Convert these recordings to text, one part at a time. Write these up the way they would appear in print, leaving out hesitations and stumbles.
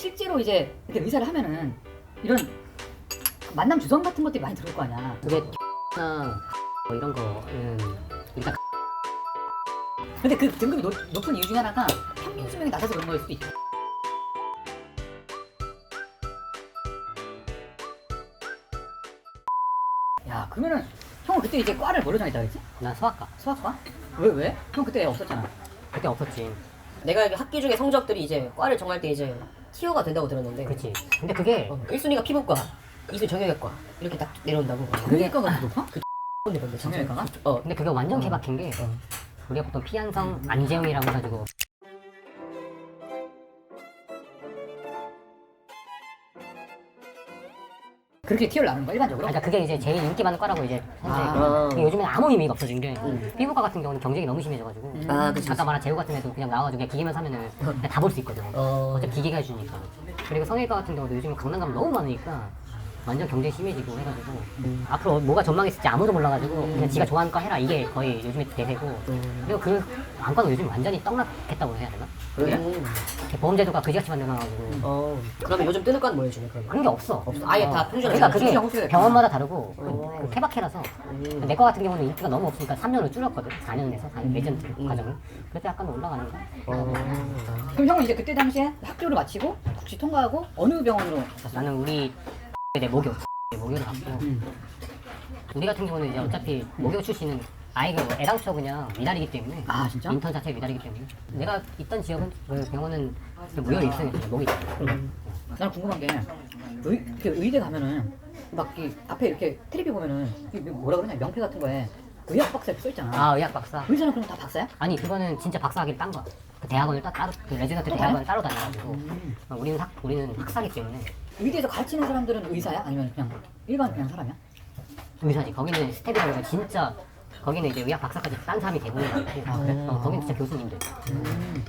실제로 이제 이렇게 의사를 하면은 이런 만남 주선 같은 것들이 많이 들어올 거 아니야. 그게 나 뭐 이런 거는 일단 근데 그 등급이 높은 이유 중에 하나가 평균 수명이 낮아서 그런 거일 수도 있다. 야, 그러면은 형은 그때 이제 과를 뭐로 정했다 그랬지? 난 소아과 수학과? 왜? 형 그때 없었잖아. 그때 없었지. 내가 알기로 학기 중에 성적들이 이제 과를 정할 때 이제 티어가 된다고 들었는데 그렇지. 근데 그게 1순위가 피부과, 2순위 정형외과 이렇게 딱 내려온다고. 정형외과가 더 높아? 근데 뭔데 정형외과가? 근데 그게 완전 개박힌 게 우리가 보통 피한성 안재영이라고 해가지고 그렇게 티어를 나누는 거야 일반적으로? 그러니까 그게 이제 제일 인기 많은 과라고 이제 현재 아. 그게 요즘에는 아무 의미가 없어진 게 피부과 같은 경우는 경쟁이 너무 심해져가지고 아, 그치. 아까 말한 제우 같은 애도 그냥 나와가지고 그냥 기계만 사면은 그냥 다 볼 수 있거든. 어차피 기계가 해주니까. 그리고 성형외과 같은 경우도 요즘 강남 가면 너무 많으니까 완전 경쟁이 심해지고 해가지고 앞으로 뭐가 전망했을지 아무도 몰라가지고 그냥 지가 좋아하는 과 해라 이게 거의 요즘에 대세고 그리고 그 안과는 요즘 완전히 떡락했다고 해야 되나? 보험제도가 그지같이 만들어놔가지고 그러면 요즘 뜨는 과는 뭐예요, 지금 그러면? 그런 게 없어. 아예 다 평준화. 그러니까 그게 호수가 병원마다 다르고 그 케바케라서 내 과 같은 경우는 인기가 너무 없으니까 3년을 줄였거든. 4년에서 4년 레전드 과정을. 그래서 약간 올라가는 거야. 그럼 형은 이제 그때 당시에 학교를 마치고 국시 통과하고 어느 병원으로 갔어? 나는 우리 내 모교를 갔고 우리 같은 경우는 이제 어차피 모교 출신은 아이가 뭐 애당초 그냥 미달이기 때문에 아, 진짜? 인턴 자체가 미달이기 때문에 내가 있던 지역은 그 병원은 무혈 1승이었어. 목이 나는 궁금한 게 이렇게 의대 가면은 막 이 앞에 이렇게 테레비 보면은 이게 뭐라 그러냐 명패 같은 거에 의학 박사 이렇게 써 있잖아. 아 의학 박사. 의사는 그럼 다 박사야? 아니 그거는 진짜 박사학위를 딴 거야. 그 대학원을 따로 그 레지던트 대학원을 따로 다녀가지고 우리는 학사기 때문에 의대에서 가르치는 사람들은 의사야? 아니면 그냥 일반 그냥 사람이야? 의사지. 거기는 스텝이라고 해서 진짜 거기는 이제 의학 박사까지 딴 사람이 대부분 많고 거기는 진짜 교수님들.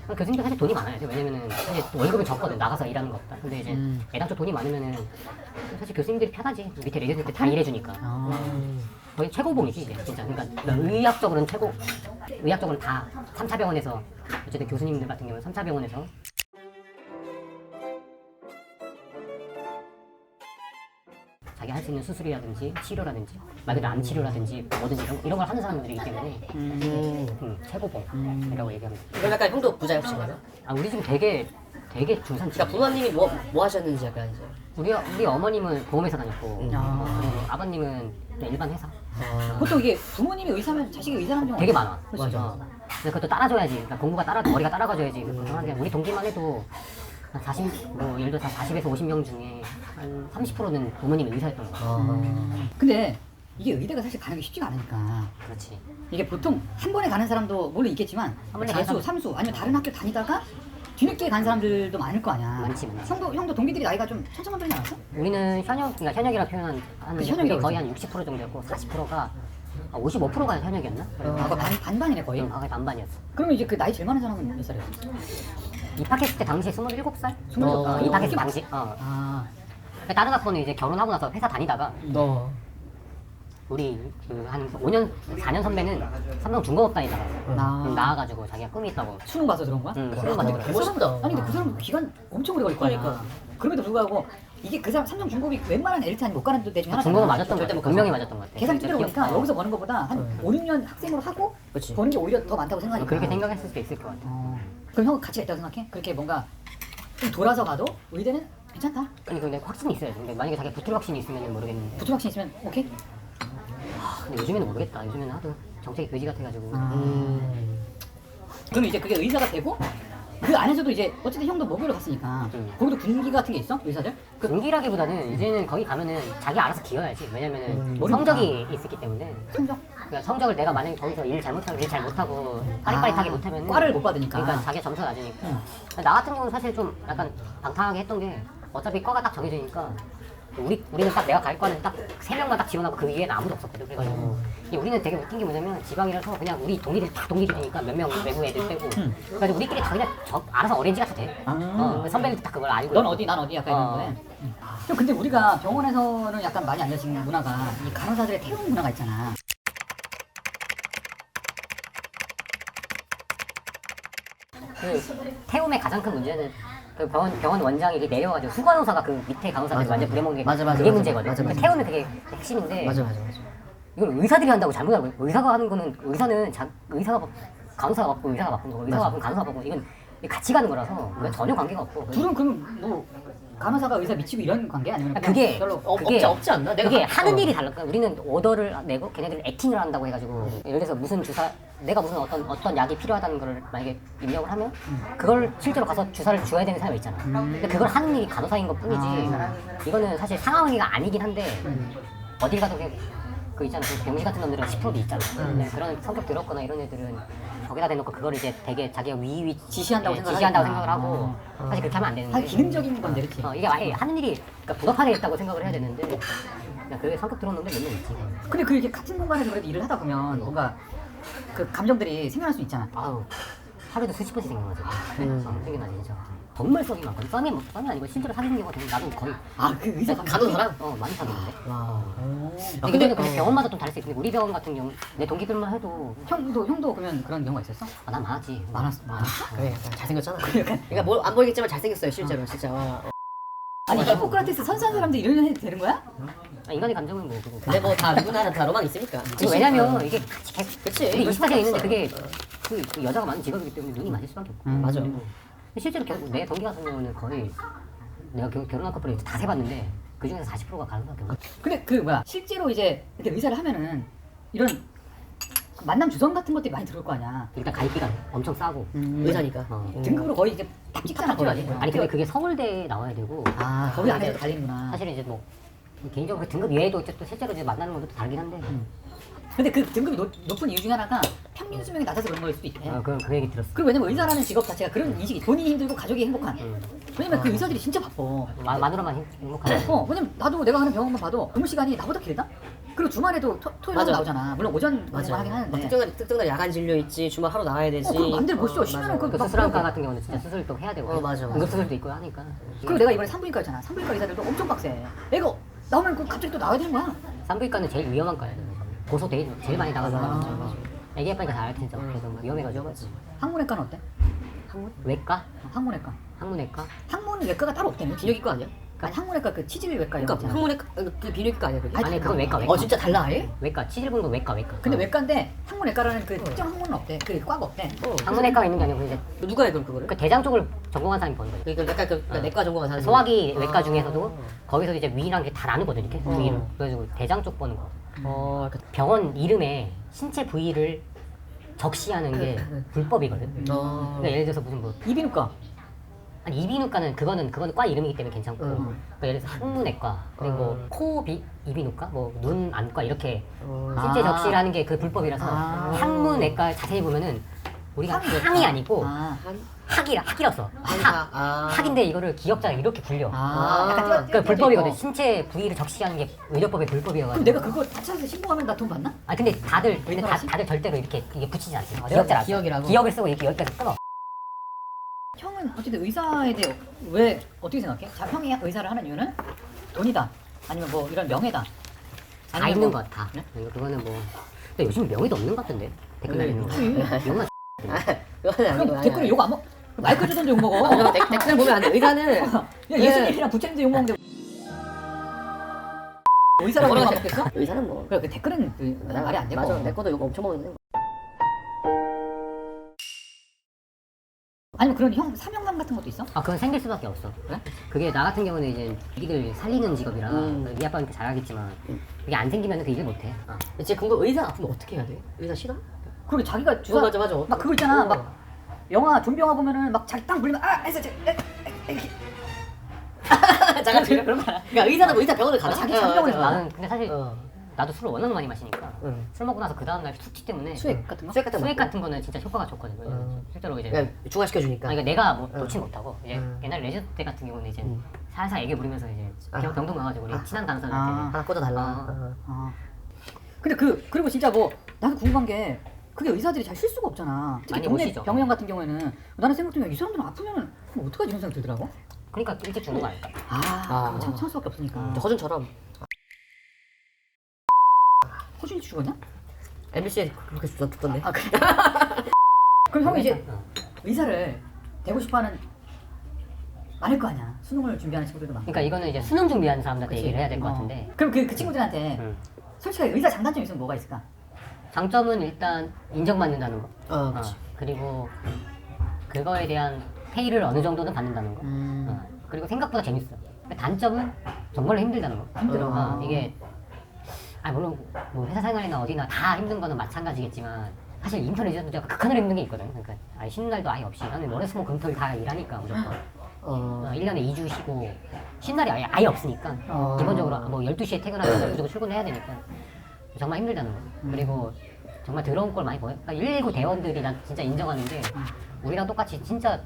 교수님들 사실 돈이 많아요. 왜냐면은 사실 월급은 적거든. 나가서 일하는 것보다. 근데 이제 애당초 돈이 많으면은 사실 교수님들이 편하지. 밑에 레지던트 다 일해주니까. 거의 최고봉이지 이제 진짜. 그러니까 의학적으로는 최고. 의학적으로는 다 3차 병원에서 어쨌든 교수님들 같은 경우는 3차 병원에서 자기 할 수 있는 수술이라든지 치료라든지 말 그대로 암 치료라든지 뭐든지 이런 걸 하는 사람들이기 때문에 최고봉이라고 얘기합니다. 그럼 약간 형도 부자 혹시 그래요? 아 우리 집 되게 중산층. 그러니까 부모님이 뭐 하셨는지 약간 이제. 우리 어머님은 보험회사 다녔고 그리고 아. 아버님은 그냥 일반 회사. 보통 이게 부모님이 의사면 자식이 의사라는 경우가 되게 많아. 그렇지. 근데 그것도 따라줘야지. 그러니까 공부가 머리가 따라가줘야지. 그런데 우리 동기만 해도 한 40, 뭐 예를 들어서 40에서 50명 중에 한 30%는 부모님이 의사였던 거야. 근데 이게 의대가 사실 가는 게 쉽지가 않으니까 그렇지. 이게 보통 한 번에 가는 사람도 물론 있겠지만 한 번에 가는 재수, 사람- 삼수 아니면 다른 학교 다니다가 뒤늦게 간 사람들도 많이 거 아니야. 많지. 형도 동기들이 나이가 좀 천차만별이지 않았어? 우리는 그러니까 현역이라 표현한 그 현역이라고 거의 한 60% 정도였고 40%가 55%가 현역이었나? 아, 그거 반반이네 거의. 거의 반반이었어. 그러면 이제 그 나이 제일 많은 사람은 몇 살이었어? 입학했을 때 당시에 27살? 27살. 입학했을 때 당시. 아, 다른 학번은 이제 결혼하고 나서 회사 다니다가 우리 그 한 5년, 4년 선배는 삼성 중공업 다니다가 나와가지고 자기가 꿈이 있다고. 수능 봐서 들어온 거야? 수능 봐서 그래. 멋있다. 아니 근데 그 사람 기간 엄청 오래 걸릴 거야. 그러니까. 그럼에도 불구하고 이게 그 사람 삼성 중공업이 웬만한 엘리트 아니 못 가는 데 중에 하나잖아. 중공업 맞았던 거 절대 같아. 못 분명히 맞았던 것 같아. 계산 찌들어 보니까 기억- 여기서 버는 것보다 한 5, 6년 학생으로 하고 그치. 버는 게 오히려 더 많다고 생각하니까. 그렇게 생각했을 수도 있을 것 같아. 그럼 형은 가치가 있다고 생각해? 그렇게 뭔가 좀 돌아서 가도 의대는 괜찮다. 아니 근데 확신이 있어야지. 근데 만약에 자기가 붙을 확신이 있으면 모르겠는데. 붙을 확신 있으면 오케이? 근데 요즘에는 모르겠다. 요즘에는 하도 정책이 그지 같아가지고. 그럼 이제 그게 의사가 되고 그 안에서도 이제 어쨌든 형도 모교를 갔으니까 거기도 군기 같은 게 있어? 의사들? 그 군기라기보다는 이제는 거기 가면은 자기 알아서 기어야지. 왜냐면은 모르니까. 성적이 있기 때문에. 성적? 그러니까 성적을 내가 만약에 거기서 일 잘 못하고 빠릿빠릿하게 못하면 과를 못 받으니까. 그러니까 자기 점수가 낮으니까. 나 같은 경우는 사실 좀 약간 방탕하게 했던 게 어차피 과가 딱 정해지니까 우리는 딱 내가 갈 과는 딱 3명만 딱 지원하고 그 위에는 아무도 없었거든. 그래가지고 우리는 되게 웃긴 게 뭐냐면 지방이라서 그냥 우리 동기들이 다 동기들이니까 몇 명 외부 애들 빼고 그래가지고 우리끼리 다 그냥 알아서 어렌지 같이 돼. 선배들도 다 그걸 알고 넌 어디 난 어디 약간 이런 거네. 형 근데 우리가 병원에서는 약간 많이 알려진 문화가 이 간호사들의 태움 문화가 있잖아. 그 태움의 가장 큰 문제는 그 병원 원장이 이게 내려가지고 수간호사가 그 밑에 간호사들 맞아, 완전 맞아. 부려먹는 게 맞아, 맞아, 그게 맞아. 문제거든. 맞아, 맞아. 태우는 그게 핵심인데 맞아. 이걸 의사들이 한다고 잘못 알고 있고, 의사가 하는 거는 의사는 의사가 간호사가 맡고 의사가 맡은 거고 의사가 맡으면 간호사가 맡고 이건 같이 가는 거라서 전혀 관계가 없고 둘은 그럼 뭐 간호사가 의사 미치고 이런 관계 아니면 그냥 그게 별로 없지 않나? 그게 하는 일이 달라. 우리는 오더를 내고 걔네들은 액팅을 한다고 해가지고 예를 들어서 무슨 주사 내가 무슨 어떤 약이 필요하다는 걸 만약에 입력을 하면 그걸 실제로 가서 주사를 줘야 되는 사람이 있잖아. 근데 그걸 하는 일이 간호사인 것 뿐이지 이거는 사실 상하의가 아니긴 한데 어딜 가도 그 있잖아 그 병신 같은 놈들은 10%도 있잖아. 근데 그런 성격 더럽거나 이런 애들은 거기다 대놓고 그걸 이제 되게 자기가 위위 지시한다고 생각을 하고 사실 그렇게 하면 안 되는데 한 기능적인 건데 그렇지. 이게 아예 하는 일이 그러니까 부답하게 했다고 생각을 해야 되는데 그냥 그게 성격 들어온 놈들 몇 명 있지. 근데 그 이렇게 같은 공간에서 그래도 일을 하다 보면 뭔가 그 감정들이 생겨날 수 있잖아. 아우 하루에도 수십 번씩 생겨나지. 생겨나지 진짜. 정말 썩이 많거든. 썸이 아니고 실제로 사귀는 경우가 되게 나도 거의 그 의사 간호사랑? 많이 사귀는데. 와. 근데 병원마다 좀 다를 수 있는데 우리 병원 같은 경우 내 동기들만 해도 형도 그러면 그런 경우가 있었어? 난 많았지. 많았어. 그래 잘생겼잖아. 그러니까 뭘 안 보이겠지만 잘생겼어요 실제로 진짜. 와. 아니 히포크라테스 선수한 사람들 이런 해도 되는 거야? 인간의 감정은 뭐 그거. 근데 뭐 다 누구나 다 로망 있으니까. 왜냐면 이게 같이 계속 그치. 우리 24시간 있는데 그게 그 여자가 많은 직업이기 때문에 눈이 맞을 수밖에 없고. 맞아. 그리고 실제로 내 동기 같은 경우는 거의 내가 결혼한 커플을 다 세봤는데 그 중에서 40%가 간호사밖에 없어. 근데 그 뭐야 실제로 이제 이렇게 의사를 하면은 이런 만남 주선 같은 것들이 많이 들어올 거 아니야. 일단 가입비가 엄청 싸고. 의사니까. 등급으로 거의 이제 딱 찍잖아 거의. 아니 근데 그게 서울대에 나와야 되고. 거기 안에서 갈리는구나. 사실은 이제 뭐 개인적으로 그 등급 외에도 이제 또 실제로 이제 만나는 것도 다르긴 한데. 근데 그 등급이 높은 이유 중에 하나가 평균 수명이 낮아서 그런 걸 수도 있대. 그 얘기 들었어. 그리고 왜냐면 의사라는 직업 자체가 그런 인식이 본인이 힘들고 가족이 행복한. 왜냐면 그 의사들이 진짜 바빠. 마누라만 행복하네. 왜냐면 나도 내가 하는 병원만 봐도 근무 시간이 나보다 길다? 그리고 주말에도 토요일 맞아. 나오잖아. 물론 오전 근무만 하긴 하는데. 특정날 야간 진료 있지 주말 하루 나와야 되지. 그럼 맘대로 못 쉬어. 쉬면은 그 수술한과 같은 경우는 진짜 수술도 해야 되고. 맞아. 응급수술도 있고 하니까. 그리고 내가 이번에 산부인과 있잖아. 산부인과 의사들도 엄청 빡세. 애가 나오면 그 갑자기 또 나와야 되는 거야. 산부인과는 제일 위험한 과예요. 고소 제일 많이 나가서. 애기 아빠니까 잘 알텐죠. 그래서 뭐 위험해가지고. 항문외과는 어때? 외과? 항문외과. 항문외과? 항문외과가 따로 없대네. 비뇨기과 아니야? 아니 항문외과 그 치질외과 이런 거 그러니까 있잖아. 항문외과 그 비뇨기과 아니야 그게? 아니 그건 외과. 진짜 달라 아예? 외과. 치질부는 외과. 근데 외과인데 항문외과라는 그 특정 항문은 없대. 그 과가 없대. 항문외과가 있는 게 아니고 이제 누가 해 그럼 그거를? 그 대장 쪽을 전공한 사람이 보는 거예요. 그러니까 약간 그 내과 전공한 사람. 소화기 외과 중에서도 거기서 이제 위랑 게 다 나누거든 이렇게 부위를. 그래가지고 대장 쪽 보는 거. 병원 이름에 신체 부위를 적시하는 게 불법이거든. 그러니까 예를 들어서 무슨 뭐 이비인후과. 아니 이비인후과는 그거는 과 이름이기 때문에 괜찮고. 그러니까 예를 들어서 항문외과 그리고 이비인후과 뭐 눈 안과 이렇게 신체 적시를 하는 게 그 불법이라서 항문외과 자세히 보면은 우리가 항이 아니고 학이라 써. 학인데 이거를 기억자가 이렇게 굴려. 약간 그러니까 불법이거든. 신체 부위를 적시하는 게 의료법의 불법이어가지고. 그럼 내가 그거 다쳐서 신고하면 나 돈 받나? 아 근데 다들 절대로 이렇게 이게 붙이지 않지. 기억이라고? 기억을 쓰고 이렇게 여기까지 끊어. 형은 어쨌든 의사에 대해 왜 어떻게 생각해? 형이 의사를 하는 이유는 돈이다. 아니면 뭐 이런 명예다. 다 있는 것 같아. 그거는 뭐. 근데 요즘 명예도 없는 것 같던데. 댓글 달리는 거. 영화 그건 아니고. 그럼 댓글에 욕 안 먹? 마이클 조던도 욕 먹어. 댓글 보면 안 돼. 의사는 야 예수님이랑 부처님도 욕 먹는데 의사라고 욕 안 먹겠어? 의사는 뭐. 그래 그 댓글은 말이 안 되고. 맞아. 내 것도 욕 엄청 먹는데. 아니면 그런 형 사명감 같은 것도 있어? 그건 생길 수밖에 없어. 그래? 그게 나 같은 경우는 이제 애기들 살리는 직업이라 네 아빠는 잘 알겠지만 그게 안 생기면 그 일을 못해. 진짜 궁금 의사 아프면 어떻게 해야 돼? 의사 싫어? 그리고 자기가 주사 맞아. 막 그거 있잖아. 막 영화 좀비 영화 보면은 막 자기 딱 물리면 해서 잠깐 그런 거. 그러니까 의사는 뭐 의사 병원을 가나? 자기 병원에서 나는 근데 사실 나도 술을 워낙 많이 마시니까 술 먹고 나서 그 다음날 숙취 때문에 수액 같은 거? 수액 같은 거는 진짜 효과가 좋거든. 실제로 이제 그냥 중화시켜 주니까. 그러니까 내가 뭐 놓지 못하고 이제 옛날 레지던트 때 같은 경우는 이제 살살 애교 부리면서 이제 병동 가가지고 우리 친한 간호사한테 하나 꽂아달라. 근데 그리고 진짜 뭐 나도 궁금한 게 그게 의사들이 잘 쉴 수가 없잖아. 특히 많이 동네 못 쉬죠. 병원 같은 경우에는 나는 생각 중에 이 사람들은 아프면 그럼 어떡하지 이런 생각 들더라고. 그러니까 일찍 죽는 거 아닐까? 참 수밖에 없으니까. 허준처럼. 허준이 죽었냐? MBC에 그렇게 죽던데. 그래. 그럼 형이 이제 의사를 되고 싶어하는 많을 거 아니야. 수능을 준비하는 친구들도 많고. 그러니까 이거는 이제 수능 준비하는 사람들한테 그치? 얘기를 해야 될 것 어. 같은데 그럼 그 친구들한테 음. 솔직하게 의사 장단점이 있으면 뭐가 있을까? 장점은 일단 인정받는다는 거. 그치. 그리고 그거에 대한 페이를 어느 정도는 받는다는 거. 그리고 생각보다 재밌어. 근데 단점은 정말로 힘들다는 거. 힘들어. 이게 물론 뭐 회사 생활이나 어디나 다 힘든 거는 마찬가지겠지만 사실 인턴 레지던트가 극한으로 힘든 게 있거든. 그러니까 쉬는 날도 아예 없이 나는 월화수목 금토일 다 일하니까 무조건. 1년에 2주 쉬고 쉬는 날이 아예 없으니까 기본적으로 뭐 12시에 퇴근하면 무조건 출근을 해야 되니까 정말 힘들다는 거. 그리고 정말 더러운 걸 많이 보여. 그러니까 119 대원들이 난 진짜 인정하는 게 우리랑 똑같이 진짜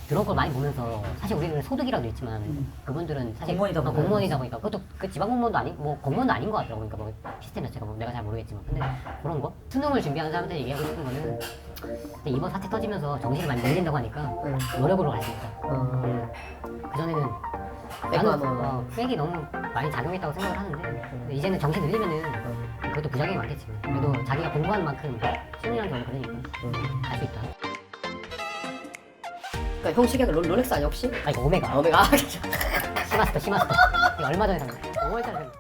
더러운 걸 많이 보면서 사실 우리는 소득이라도 있지만 그분들은 사실 공무원이다 보니까. 공무원이다 보니까 그것도 그 지방 공무원도 아니 뭐 공무원도 아닌 것 같더라고. 그러니까 뭐 시스템 자체가 뭐 내가 잘 모르겠지만 근데 그런 거 수능을 준비하는 사람들 얘기하고 싶은 거는 근데 이번 사태 터지면서 정신이 많이 밀린다고 하니까 노력으로 갈 수 있다. 그 전에는 나는 백이 너무 많이 작용했다고 생각을 하는데 근데 이제는 정신 들리면은 그것도 부작용이 많겠지. 그래도 자기가 공부한 만큼 수능이라는 경우는 그러니까 할 수 있다. 그러니까 형 시계가 롤렉스 아니야 혹시? 이거 오메가. 오메가. 시마스터. 이거 얼마 전에 샀는데 5월달에 샀는데